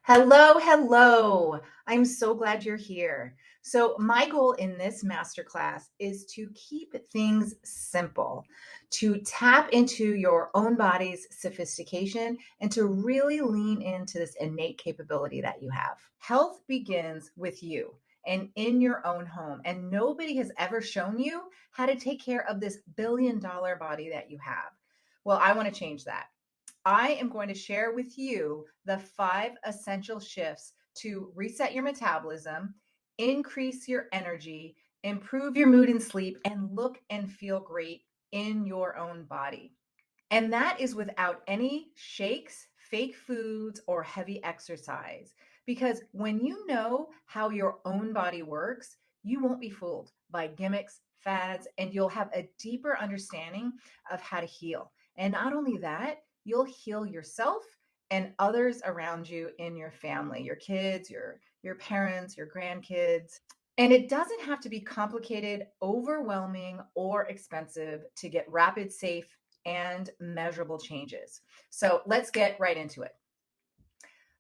Hello, hello. I'm so glad you're here. So, my goal in this masterclass is to keep things simple, to tap into your own body's sophistication, and to really lean into this innate capability that you have. Health begins with you and in your own home, and nobody has ever shown you how to take care of this $1 billion body that you have. Well, I want to change that. I am going to share with you the 5 essential shifts to reset your metabolism, increase your energy, improve your mood and sleep, and look and feel great in your own body. And that is without any shakes, fake foods, or heavy exercise. Because when you know how your own body works, you won't be fooled by gimmicks, fads, and you'll have a deeper understanding of how to heal. And not only that, you'll heal yourself and others around you in your family, your kids, your parents, your grandkids. And it doesn't have to be complicated, overwhelming, or expensive to get rapid, safe, and measurable changes. So let's get right into it.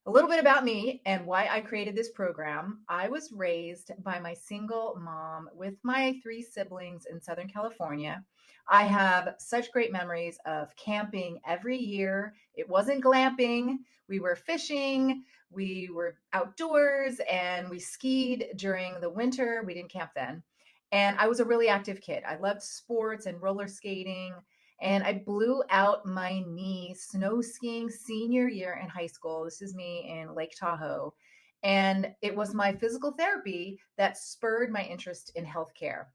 A little bit about me and why I created this program. I was raised by my single mom with my 3 siblings in Southern California. I have such great memories of camping every year. It wasn't glamping, we were fishing, we were outdoors, and we skied during the winter. We didn't camp then. And I was a really active kid. I loved sports and roller skating, and I blew out my knee snow skiing senior year in high school. This is me in Lake Tahoe. And it was my physical therapy that spurred my interest in healthcare.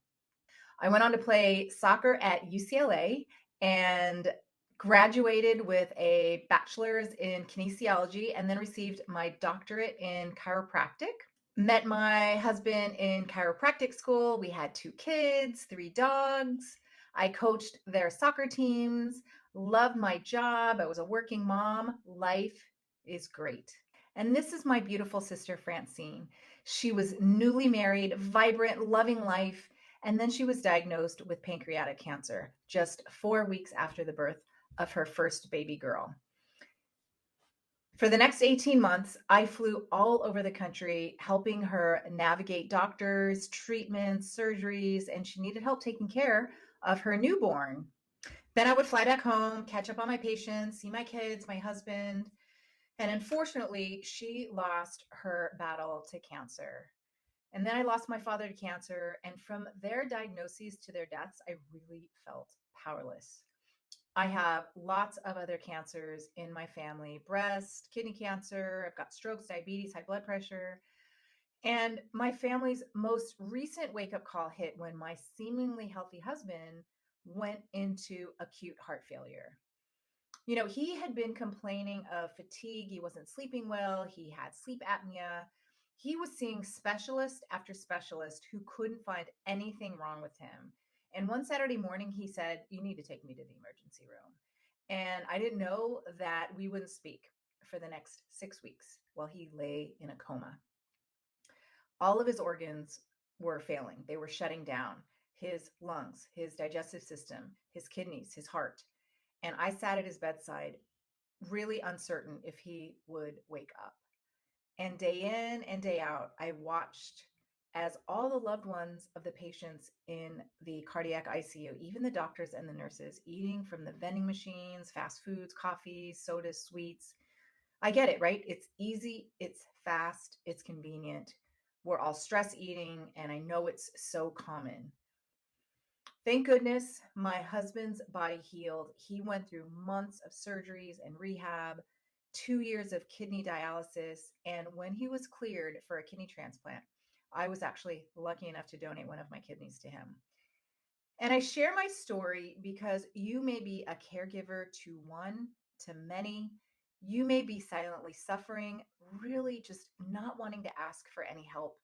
I went on to play soccer at UCLA and graduated with a bachelor's in kinesiology and then received my doctorate in chiropractic. Met my husband in chiropractic school. We had 2 kids, 3 dogs. I coached their soccer teams, loved my job. I was a working mom. Life is great. And this is my beautiful sister, Francine. She was newly married, vibrant, loving life. And then she was diagnosed with pancreatic cancer just 4 weeks after the birth of her first baby girl. For the next 18 months, I flew all over the country helping her navigate doctors, treatments, surgeries, and she needed help taking care of her newborn. Then I would fly back home, catch up on my patients, see my kids, my husband. And unfortunately, she lost her battle to cancer. And then I lost my father to cancer. And from their diagnoses to their deaths, I really felt powerless. I have lots of other cancers in my family: breast, kidney cancer. I've got strokes, diabetes, high blood pressure. And my family's most recent wake up call hit when my seemingly healthy husband went into acute heart failure. He had been complaining of fatigue. He wasn't sleeping well. He had sleep apnea. He was seeing specialist after specialist who couldn't find anything wrong with him. And one Saturday morning, he said, "You need to take me to the emergency room." And I didn't know that we wouldn't speak for the next 6 weeks while he lay in a coma. All of his organs were failing, they were shutting down: his lungs, his digestive system, his kidneys, his heart. And I sat at his bedside, really uncertain if he would wake up. And day in and day out, I watched as all the loved ones of the patients in the cardiac ICU, even the doctors and the nurses, eating from the vending machines, fast foods, coffees, sodas, sweets. I get it, right? It's easy, it's fast, it's convenient. We're all stress eating, and I know it's so common. Thank goodness my husband's body healed. He went through months of surgeries and rehab, 2 years of kidney dialysis. And when he was cleared for a kidney transplant, I was actually lucky enough to donate one of my kidneys to him. And I share my story because you may be a caregiver to one, to many. You may be silently suffering, really just not wanting to ask for any help.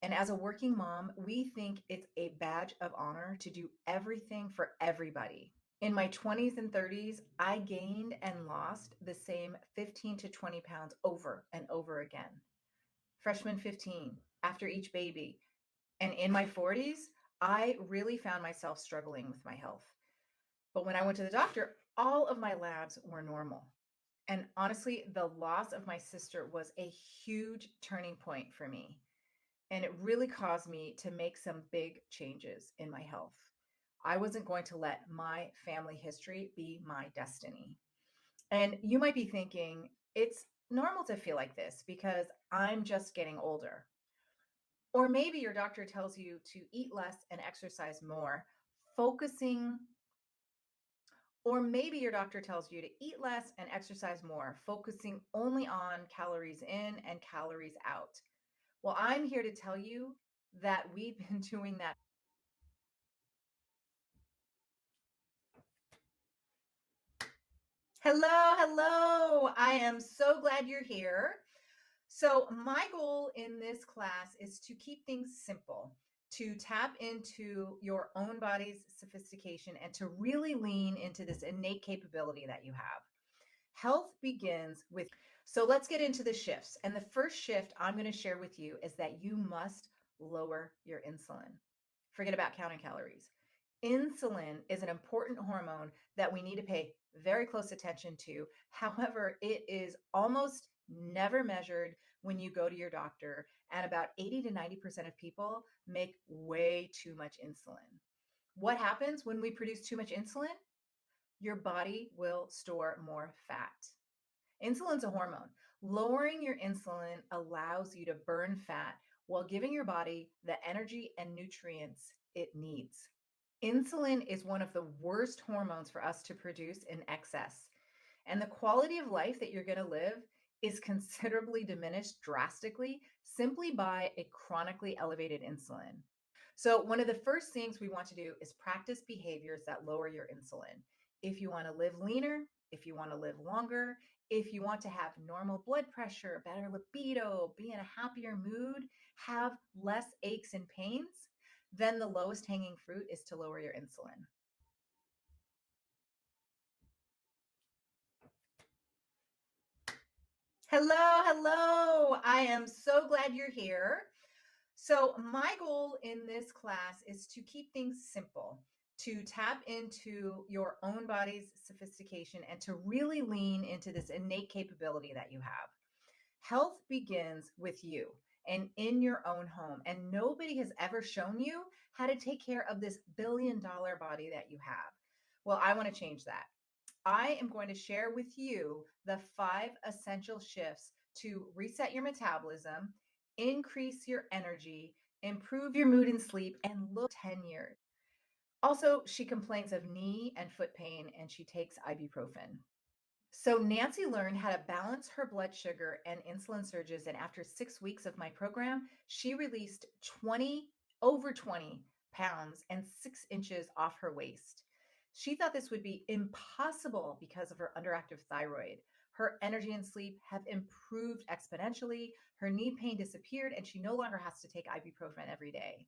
And as a working mom, we think it's a badge of honor to do everything for everybody. In my 20s and 30s, I gained and lost the same 15 to 20 pounds over and over again. Freshman 15, after each baby. And in my 40s, I really found myself struggling with my health. But when I went to the doctor, all of my labs were normal. And honestly, the loss of my sister was a huge turning point for me. And it really caused me to make some big changes in my health. I wasn't going to let my family history be my destiny. And you might be thinking, it's normal to feel like this because I'm just getting older. Or maybe your doctor tells you to eat less and exercise more, focusing, or maybe your doctor tells you to eat less and exercise more, focusing only on calories in and calories out. Well, I'm here to tell you that we've been doing that. Hello, hello. I am so glad you're here. So, my goal in this class is to keep things simple, to tap into your own body's sophistication, and to really lean into this innate capability that you have. Health begins with. So, let's get into the shifts. And the first shift I'm going to share with you is that you must lower your insulin. Forget about counting calories. Insulin is an important hormone that we need to pay very close attention to. However, it is almost never measured when you go to your doctor, and about 80 to 90% of people make way too much insulin. What happens when we produce too much insulin? Your body will store more fat. Insulin's a hormone. Lowering your insulin allows you to burn fat while giving your body the energy and nutrients it needs. Insulin is one of the worst hormones for us to produce in excess. And the quality of life that you're going to live is considerably diminished drastically simply by a chronically elevated insulin. So, one of the first things we want to do is practice behaviors that lower your insulin. If you want to live leaner, if you want to live longer, if you want to have normal blood pressure, better libido, be in a happier mood, have less aches and pains, then the lowest hanging fruit is to lower your insulin. Hello, hello. I am so glad you're here. So, my goal in this class is to keep things simple, to tap into your own body's sophistication, and to really lean into this innate capability that you have. Health begins with you and in your own home. And nobody has ever shown you how to take care of this $1 billion body that you have. Well, I want to change that. I am going to share with you the 5 essential shifts to reset your metabolism, increase your energy, improve your mood and sleep, and look 10 years. Also, she complains of knee and foot pain and she takes ibuprofen. So, Nancy learned how to balance her blood sugar and insulin surges. And after 6 weeks of my program, she released over 20 pounds and 6 inches off her waist. She thought this would be impossible because of her underactive thyroid. Her energy and sleep have improved exponentially. Her knee pain disappeared, and she no longer has to take ibuprofen every day.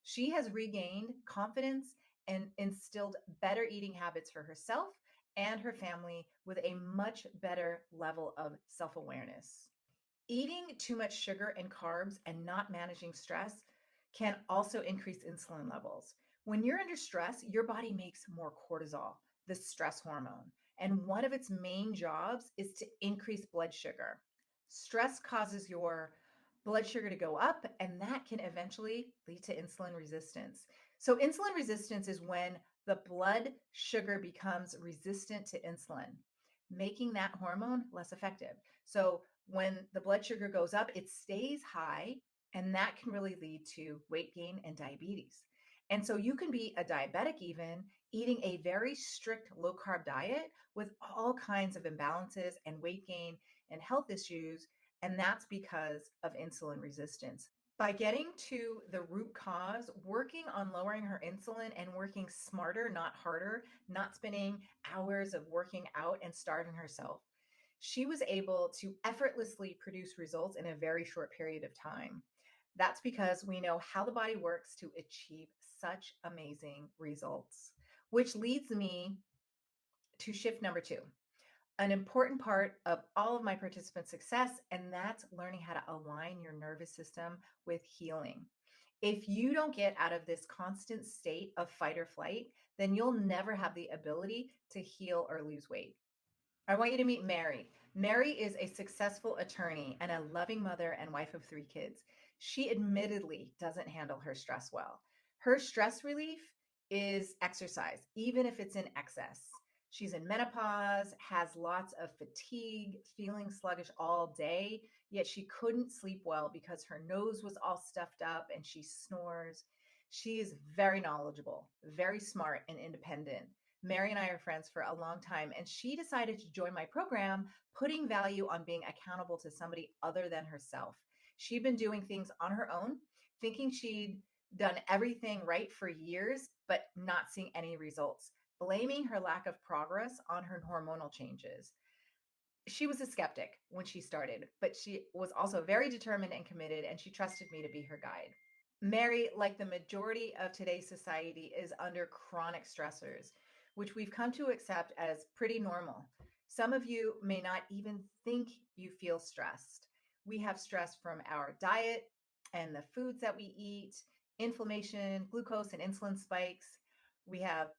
She has regained confidence and instilled better eating habits for herself and her family with a much better level of self awareness. Eating too much sugar and carbs and not managing stress can also increase insulin levels. When you're under stress, your body makes more cortisol, the stress hormone. And one of its main jobs is to increase blood sugar. Stress causes your blood sugar to go up, and that can eventually lead to insulin resistance. So, insulin resistance is when the blood sugar becomes resistant to insulin, making that hormone less effective. So, when the blood sugar goes up, it stays high, and that can really lead to weight gain and diabetes. And so, you can be a diabetic even eating a very strict low carb diet with all kinds of imbalances and weight gain and health issues. And that's because of insulin resistance. By getting to the root cause, working on lowering her insulin and working smarter, not harder, not spending hours of working out and starving herself, she was able to effortlessly produce results in a very short period of time. That's because we know how the body works to achieve such amazing results, which leads me to shift number 2, an important part of all of my participants' success, and that's learning how to align your nervous system with healing. If you don't get out of this constant state of fight or flight, then you'll never have the ability to heal or lose weight. I want you to meet Mary. Mary is a successful attorney and a loving mother and wife of 3 kids. She admittedly doesn't handle her stress well. Her stress relief is exercise, even if it's in excess. She's in menopause, has lots of fatigue, feeling sluggish all day, yet she couldn't sleep well because her nose was all stuffed up and she snores. She is very knowledgeable, very smart, and independent. Mary and I are friends for a long time, and she decided to join my program, putting value on being accountable to somebody other than herself. She'd been doing things on her own, thinking she'd done everything right for years, but not seeing any results, blaming her lack of progress on her hormonal changes. She was a skeptic when she started, but she was also very determined and committed, and she trusted me to be her guide. Mary, like the majority of today's society, is under chronic stressors, which we've come to accept as pretty normal. Some of you may not even think you feel stressed. We have stress from our diet and the foods that we eat, inflammation, glucose and insulin spikes. We have,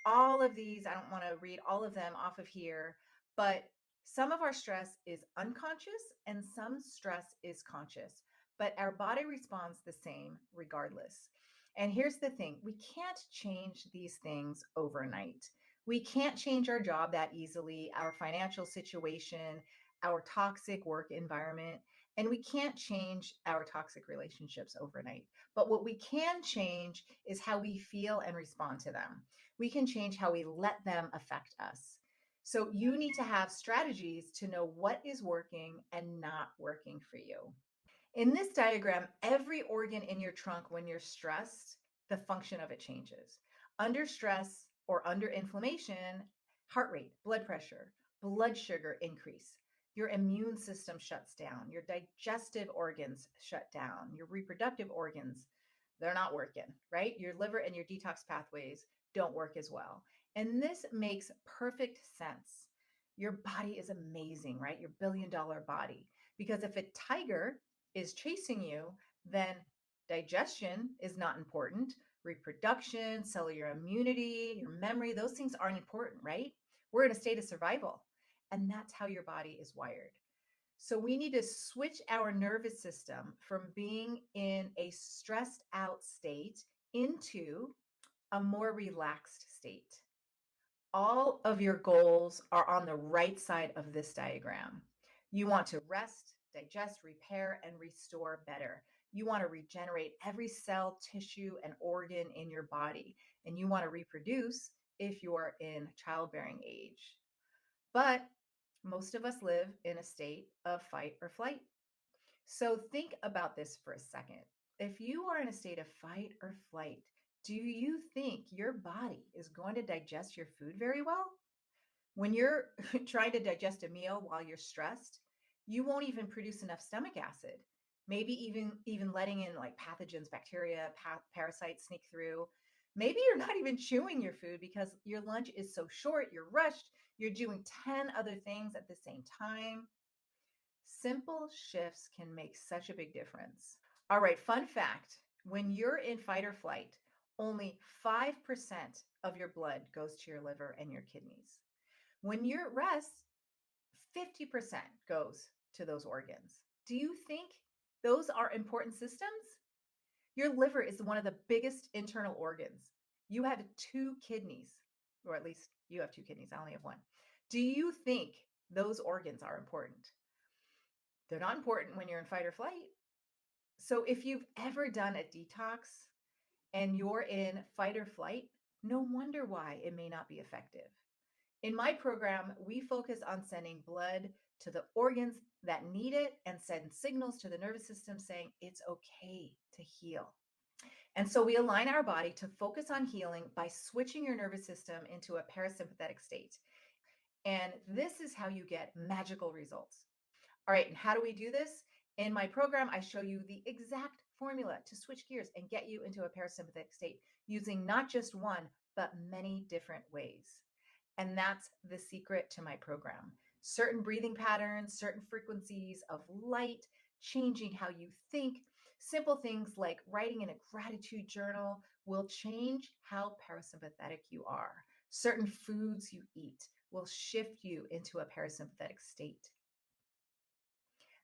all of these. I don't want to read all of them off of here, but some of our stress is unconscious and some stress is conscious, but our body responds the same regardless. And here's the thing, we can't change these things overnight. We can't change our job that easily, our financial situation, our toxic work environment, and we can't change our toxic relationships overnight. But what we can change is how we feel and respond to them. We can change how we let them affect us. So you need to have strategies to know what is working and not working for you. In this diagram, every organ in your trunk, when you're stressed, the function of it changes. Under stress or under inflammation, heart rate, blood pressure, blood sugar increase. Your immune system shuts down. Your digestive organs shut down. Your reproductive organs, they're not working, right? Your liver and your detox pathways don't work as well. And this makes perfect sense. Your body is amazing, right? Your $1 billion body. Because if a tiger is chasing you, then digestion is not important. Reproduction, cellular immunity, your memory, those things aren't important, right? We're in a state of survival. And that's how your body is wired. So we need to switch our nervous system from being in a stressed out state into a more relaxed state. All of your goals are on the right side of this diagram. You want to rest, digest, repair, and restore better. You want to regenerate every cell, tissue, and organ in your body. And you want to reproduce if you're in childbearing age. But most of us live in a state of fight or flight. So think about this for a second. If you are in a state of fight or flight, do you think your body is going to digest your food very well? When you're trying to digest a meal while you're stressed, you won't even produce enough stomach acid. Maybe even letting in like pathogens, bacteria, parasites sneak through. Maybe you're not even chewing your food because your lunch is so short, you're rushed, you're doing 10 other things at the same time. Simple shifts can make such a big difference. All right, fun fact, when you're in fight or flight, only 5% of your blood goes to your liver and your kidneys. When you're at rest, 50% goes to those organs. Do you think those are important systems? Your liver is one of the biggest internal organs. You have 2 kidneys, or at least you have 2 kidneys. I only have one. Do you think those organs are important? They're not important when you're in fight or flight. So if you've ever done a detox and you're in fight or flight, no wonder why it may not be effective. In my program, we focus on sending blood to the organs that need it and send signals to the nervous system saying it's okay to heal. And so we align our body to focus on healing by switching your nervous system into a parasympathetic state. And this is how you get magical results. All right, and how do we do this? In my program, I show you the exact formula to switch gears and get you into a parasympathetic state using not just one, but many different ways. And that's the secret to my program. Certain breathing patterns, certain frequencies of light, changing how you think, simple things like writing in a gratitude journal will change how parasympathetic you are. Certain foods you eat, will shift you into a parasympathetic state.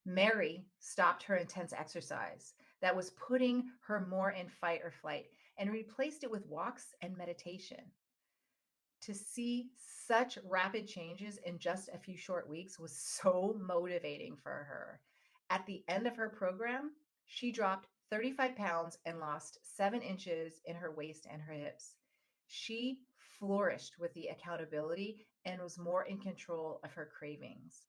Mary stopped her intense exercise that was putting her more in fight or flight and replaced it with walks and meditation. To see such rapid changes in just a few short weeks was so motivating for her. At the end of her program, she dropped 35 pounds and lost 7 inches in her waist and her hips. She flourished with the accountability and was more in control of her cravings.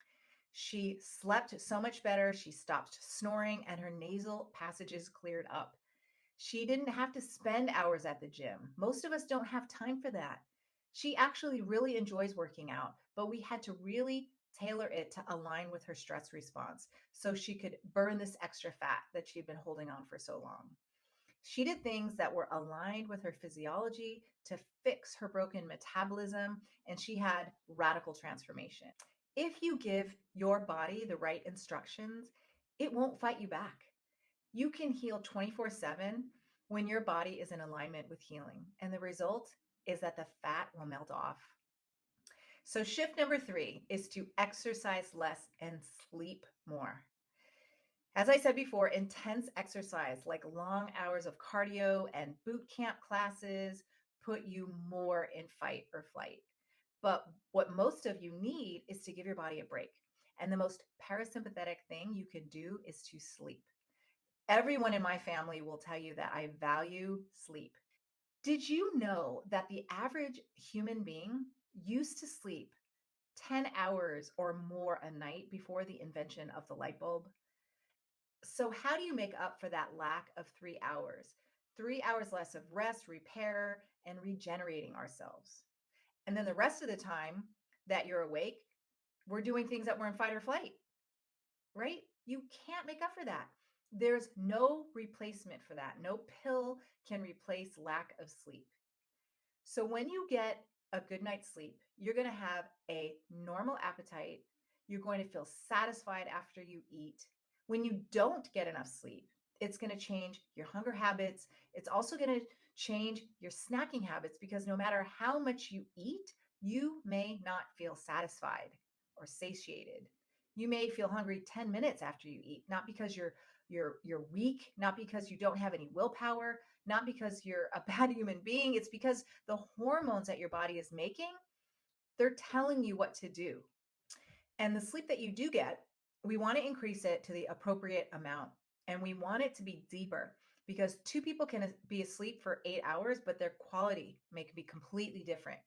She slept so much better. She stopped snoring and her nasal passages cleared up. She didn't have to spend hours at the gym. Most of us don't have time for that. She actually really enjoys working out, but we had to really tailor it to align with her stress response so she could burn this extra fat that she'd been holding on for so long. She did things that were aligned with her physiology to fix her broken metabolism, and she had radical transformation. If you give your body the right instructions, it won't fight you back. You can heal 24/7 when your body is in alignment with healing. And the result is that the fat will melt off. So, shift number 3 is to exercise less and sleep more. As I said before, intense exercise like long hours of cardio and boot camp classes put you more in fight or flight. But what most of you need is to give your body a break. And the most parasympathetic thing you can do is to sleep. Everyone in my family will tell you that I value sleep. Did you know that the average human being used to sleep 10 hours or more a night before the invention of the light bulb? So, how do you make up for that lack of 3 hours? 3 hours less of rest, repair, and regenerating ourselves. And then the rest of the time that you're awake, we're doing things that were in fight or flight, right? You can't make up for that. There's no replacement for that. No pill can replace lack of sleep. So when you get a good night's sleep, you're going to have a normal appetite. You're going to feel satisfied after you eat. When you don't get enough sleep, it's going to change your hunger habits. It's also going to change your snacking habits because no matter how much you eat, you may not feel satisfied or satiated. You may feel hungry 10 minutes after you eat, not because you're weak, not because you don't have any willpower, not because you're a bad human being. It's because the hormones that your body is making, they're telling you what to do. And the sleep that you do get, we want to increase it to the appropriate amount. And we want it to be deeper because two people can be asleep for 8 hours, but their quality may be completely different.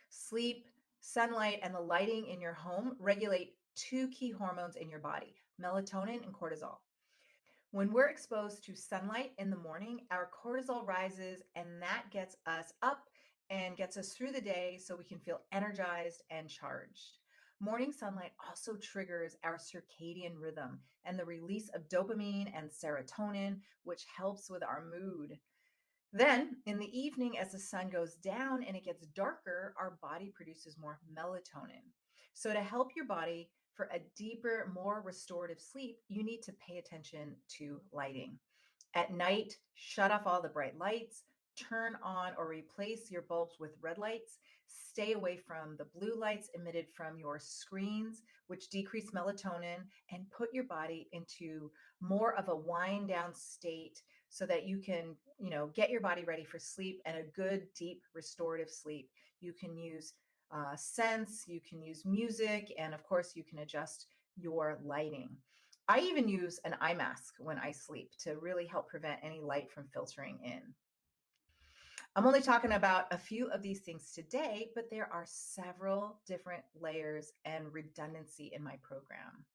Sleep, sunlight, and the lighting in your home regulate two key hormones in your body, melatonin and cortisol. When we're exposed to sunlight in the morning, our cortisol rises and that gets us up and gets us through the day so we can feel energized and charged. Morning sunlight also triggers our circadian rhythm and the release of dopamine and serotonin, which helps with our mood. Then, in the evening, as the sun goes down and it gets darker, our body produces more melatonin. So, to help your body for a deeper, more restorative sleep, you need to pay attention to lighting. At night, shut off all the bright lights, turn on or replace your bulbs with red lights, stay away from the blue lights emitted from your screens, which decrease melatonin, and put your body into more of a wind down state so that you can, get your body ready for sleep and a good, deep, restorative sleep. You can use scents, you can use music, and of course, you can adjust your lighting. I even use an eye mask when I sleep to really help prevent any light from filtering in. I'm only talking about a few of these things today, but there are several different layers and redundancy in my program.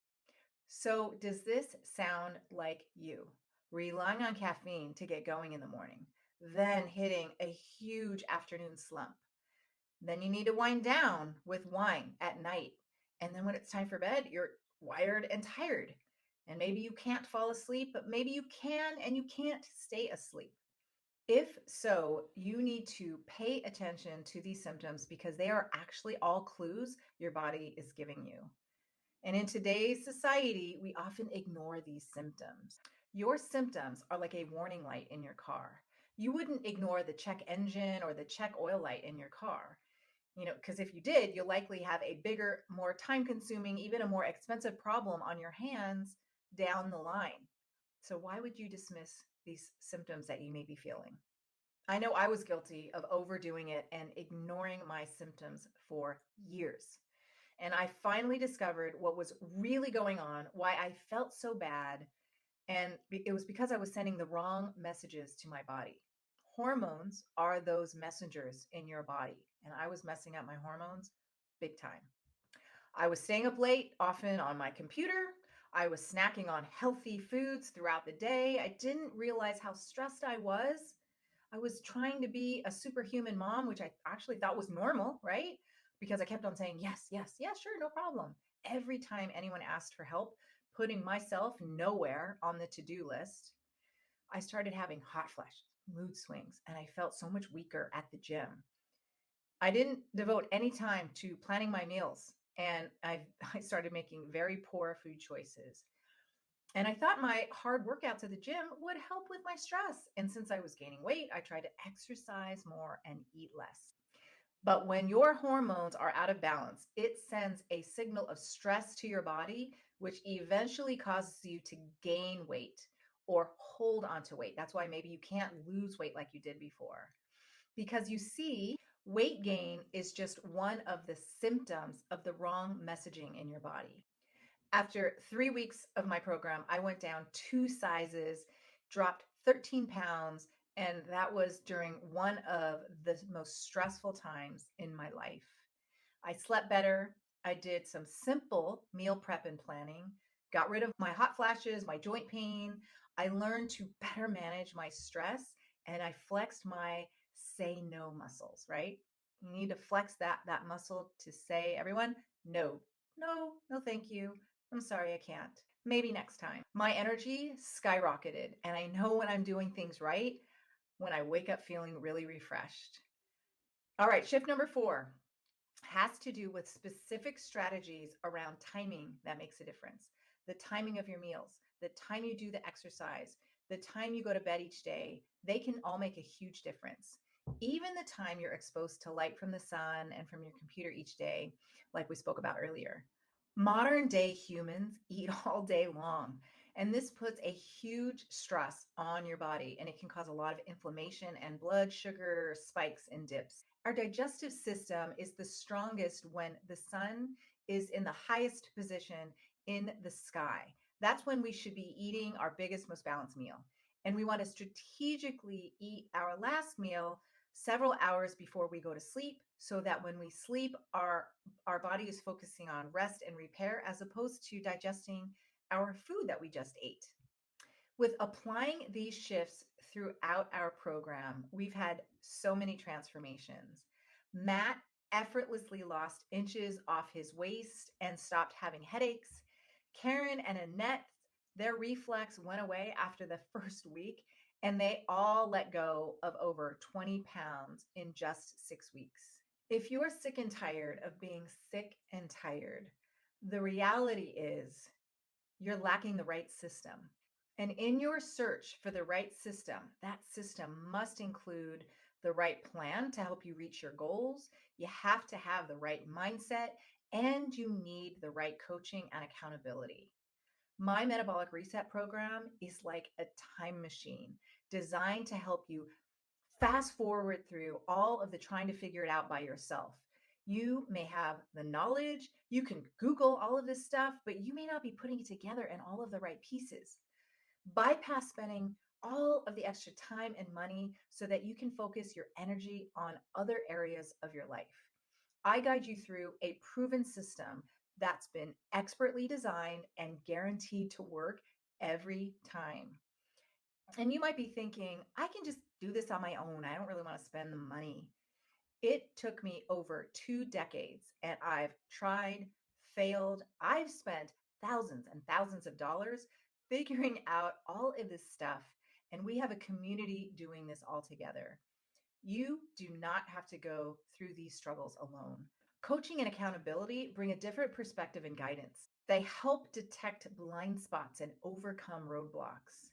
So, does this sound like you? Relying on caffeine to get going in the morning, then hitting a huge afternoon slump. Then you need to wind down with wine at night. And then when it's time for bed, you're wired and tired. And maybe you can't fall asleep, but maybe you can and you can't stay asleep. If so, you need to pay attention to these symptoms because they are actually all clues your body is giving you. And in today's society, we often ignore these symptoms. Your symptoms are like a warning light in your car. You wouldn't ignore the check engine or the check oil light in your car. Because if you did, you'll likely have a bigger, more time consuming, even a more expensive problem on your hands down the line. So, why would you dismiss these symptoms that you may be feeling? I know I was guilty of overdoing it and ignoring my symptoms for years. And I finally discovered what was really going on, why I felt so bad. And it was because I was sending the wrong messages to my body. Hormones are those messengers in your body. And I was messing up my hormones big time. I was staying up late, often on my computer. I was snacking on healthy foods throughout the day. I didn't realize how stressed I was. I was trying to be a superhuman mom, which I actually thought was normal, right? Because I kept on saying, yes, yes, yes, sure, no problem. Every time anyone asked for help, putting myself nowhere on the to do list, I started having hot flashes, mood swings, and I felt so much weaker at the gym. I didn't devote any time to planning my meals, and I started making very poor food choices. And I thought my hard workouts at the gym would help with my stress. And since I was gaining weight, I tried to exercise more and eat less. But when your hormones are out of balance, it sends a signal of stress to your body, which eventually causes you to gain weight or hold on to weight. That's why maybe you can't lose weight like you did before. Because you see, weight gain is just one of the symptoms of the wrong messaging in your body. After 3 weeks of my program, I went down 2 sizes, dropped 13 pounds, and that was during one of the most stressful times in my life. I slept better. I did some simple meal prep and planning, got rid of my hot flashes, my joint pain. I learned to better manage my stress, and I flexed my say no muscles, right? You need to flex that muscle to say, everyone, no. No, no thank you. I'm sorry I can't. Maybe next time. My energy skyrocketed, and I know when I'm doing things right when I wake up feeling really refreshed. All right, shift number 4 has to do with specific strategies around timing that makes a difference. The timing of your meals, the time you do the exercise, the time you go to bed each day, they can all make a huge difference. Even the time you're exposed to light from the sun and from your computer each day, like we spoke about earlier. Modern day humans eat all day long, and this puts a huge stress on your body, and it can cause a lot of inflammation and blood sugar spikes and dips. Our digestive system is the strongest when the sun is in the highest position in the sky. That's when we should be eating our biggest, most balanced meal. And we want to strategically eat our last meal several hours before we go to sleep so that when we sleep, our body is focusing on rest and repair as opposed to digesting our food that we just ate. With applying these shifts throughout our program, we've had so many transformations. Matt effortlessly lost inches off his waist and stopped having headaches. Karen and Annette, their reflex went away after the first week, and they all let go of over 20 pounds in just 6 weeks. If you are sick and tired of being sick and tired, the reality is you're lacking the right system. And in your search for the right system, that system must include the right plan to help you reach your goals. You have to have the right mindset, and you need the right coaching and accountability. My metabolic reset program is like a time machine designed to help you fast forward through all of the trying to figure it out by yourself. You may have the knowledge, you can Google all of this stuff, but you may not be putting it together in all of the right pieces. Bypass spending all of the extra time and money so that you can focus your energy on other areas of your life. I guide you through a proven system that's been expertly designed and guaranteed to work every time. And you might be thinking, I can just do this on my own. I don't really want to spend the money. It took me over 2 decades, and I've tried, failed. I've spent thousands and thousands of dollars figuring out all of this stuff. And we have a community doing this all together. You do not have to go through these struggles alone. Coaching and accountability bring a different perspective and guidance. They help detect blind spots and overcome roadblocks.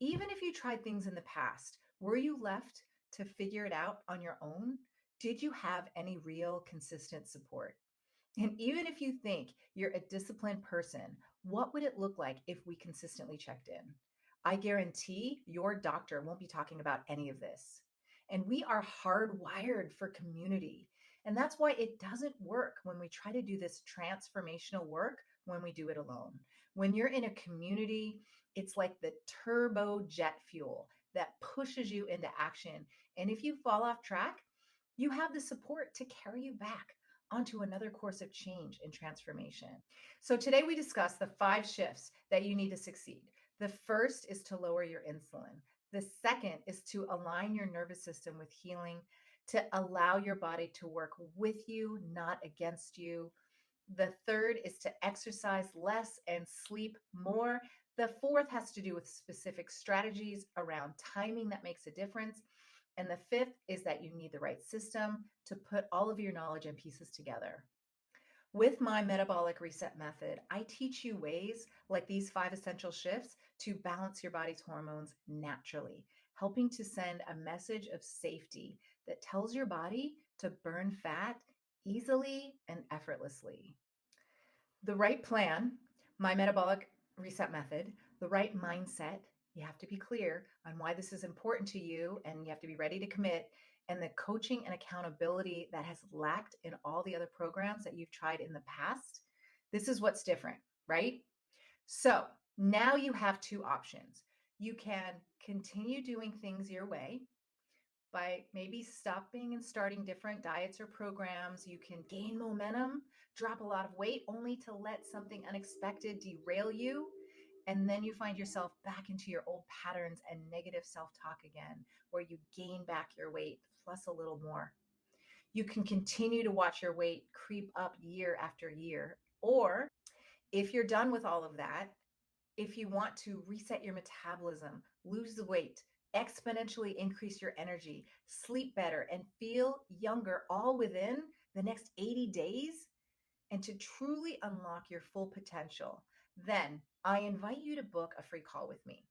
Even if you tried things in the past, were you left to figure it out on your own? Did you have any real consistent support? And even if you think you're a disciplined person, what would it look like if we consistently checked in? I guarantee your doctor won't be talking about any of this. And we are hardwired for community. And that's why it doesn't work when we try to do this transformational work when we do it alone. When you're in a community, it's like the turbo jet fuel that pushes you into action. And if you fall off track, you have the support to carry you back onto another course of change and transformation. So, today we discuss the 5 shifts that you need to succeed. The first is to lower your insulin. The second is to align your nervous system with healing, to allow your body to work with you, not against you. The third is to exercise less and sleep more. The fourth has to do with specific strategies around timing that makes a difference. And the fifth is that you need the right system to put all of your knowledge and pieces together. With my metabolic reset method, I teach you ways like these 5 essential shifts to balance your body's hormones naturally, helping to send a message of safety that tells your body to burn fat easily and effortlessly. The right plan, my metabolic reset method, the right mindset. You have to be clear on why this is important to you and you have to be ready to commit. And the coaching and accountability that has lacked in all the other programs that you've tried in the past. This is what's different, right? So now you have 2 options. You can continue doing things your way by maybe stopping and starting different diets or programs. You can gain momentum, drop a lot of weight, only to let something unexpected derail you. And then you find yourself back into your old patterns and negative self talk again, where you gain back your weight plus a little more. You can continue to watch your weight creep up year after year. Or if you're done with all of that, if you want to reset your metabolism, lose the weight, exponentially increase your energy, sleep better, and feel younger all within the next 80 days, and to truly unlock your full potential, then I invite you to book a free call with me.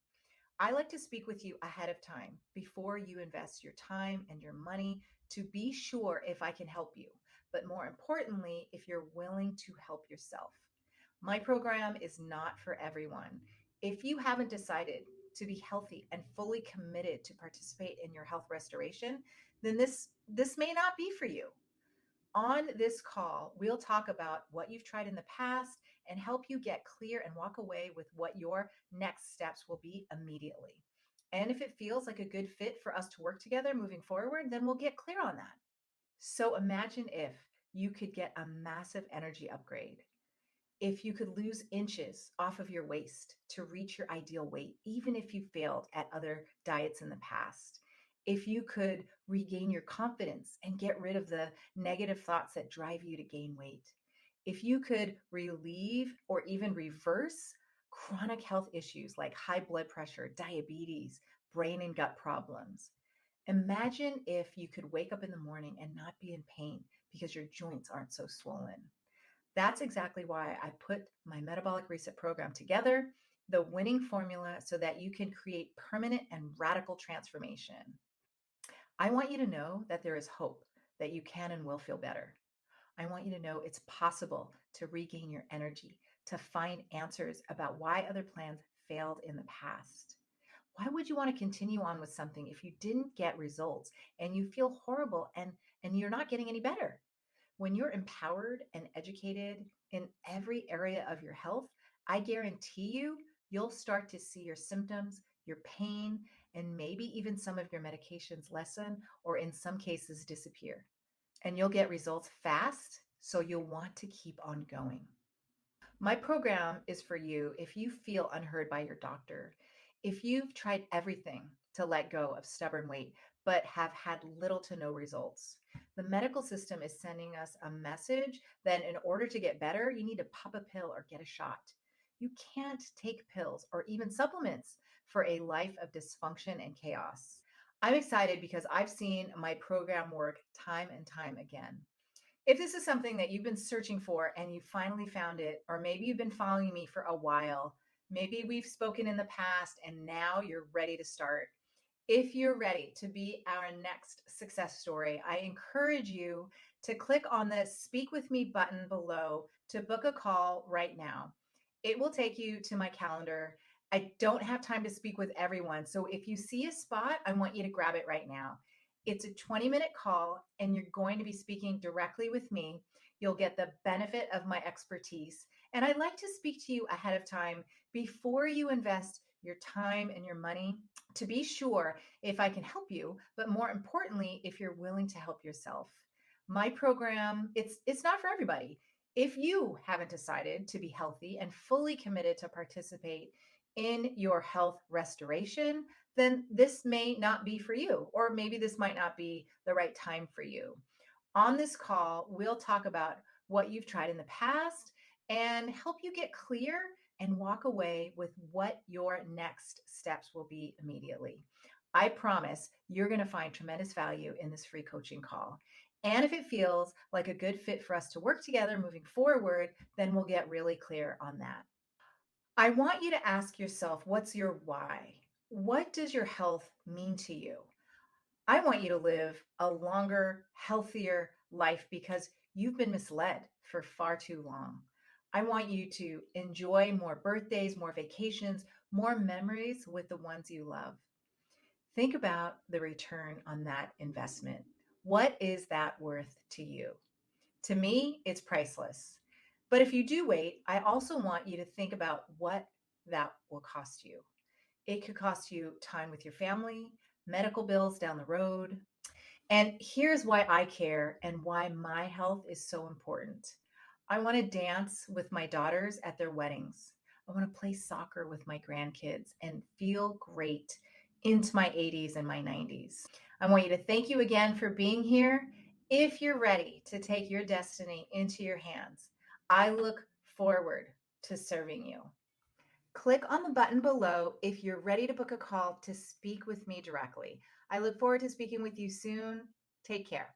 I like to speak with you ahead of time before you invest your time and your money to be sure if I can help you, but more importantly, if you're willing to help yourself. My program is not for everyone. If you haven't decided to be healthy and fully committed to participate in your health restoration, then this may not be for you. On this call, we'll talk about what you've tried in the past and help you get clear and walk away with what your next steps will be immediately. And if it feels like a good fit for us to work together moving forward, then we'll get clear on that. So imagine if you could get a massive energy upgrade, if you could lose inches off of your waist to reach your ideal weight, even if you failed at other diets in the past, if you could regain your confidence and get rid of the negative thoughts that drive you to gain weight, if you could relieve or even reverse chronic health issues like high blood pressure, diabetes, brain and gut problems. Imagine if you could wake up in the morning and not be in pain because your joints aren't so swollen. That's exactly why I put my metabolic reset program together, the winning formula so that you can create permanent and radical transformation. I want you to know that there is hope, that you can and will feel better. I want you to know it's possible to regain your energy, to find answers about why other plans failed in the past. Why would you want to continue on with something if you didn't get results and you feel horrible and you're not getting any better? When you're empowered and educated in every area of your health, I guarantee you'll start to see your symptoms, your pain, and maybe even some of your medications lessen or in some cases disappear. And you'll get results fast, so you'll want to keep on going. My program is for you if you feel unheard by your doctor, if you've tried everything to let go of stubborn weight, but have had little to no results. The medical system is sending us a message that in order to get better, you need to pop a pill or get a shot. You can't take pills or even supplements for a life of dysfunction and chaos. I'm excited because I've seen my program work time and time again. If this is something that you've been searching for and you finally found it, or maybe you've been following me for a while, maybe we've spoken in the past and now you're ready to start. If you're ready to be our next success story, I encourage you to click on the Speak with Me button below to book a call right now. It will take you to my calendar. I don't have time to speak with everyone. So if you see a spot, I want you to grab it right now. It's a 20-minute call, and you're going to be speaking directly with me. You'll get the benefit of my expertise. And I'd like to speak to you ahead of time before you invest your time and your money to be sure if I can help you, but more importantly, if you're willing to help yourself. My program, it's not for everybody. If you haven't decided to be healthy and fully committed to participate in your health restoration, then this may not be for you, or maybe this might not be the right time for you. On this call, we'll talk about what you've tried in the past and help you get clear and walk away with what your next steps will be immediately. I promise you're going to find tremendous value in this free coaching call. And if it feels like a good fit for us to work together moving forward, then we'll get really clear on that. I want you to ask yourself, what's your why? What does your health mean to you? I want you to live a longer, healthier life because you've been misled for far too long. I want you to enjoy more birthdays, more vacations, more memories with the ones you love. Think about the return on that investment. What is that worth to you? To me, it's priceless. But if you do wait, I also want you to think about what that will cost you. It could cost you time with your family, medical bills down the road, and here's why I care and why my health is so important. I want to dance with my daughters at their weddings. I want to play soccer with my grandkids and feel great into my 80s and my 90s. I want you to thank you again for being here. If you're ready to take your destiny into your hands, I look forward to serving you. Click on the button below if you're ready to book a call to speak with me directly. I look forward to speaking with you soon. Take care.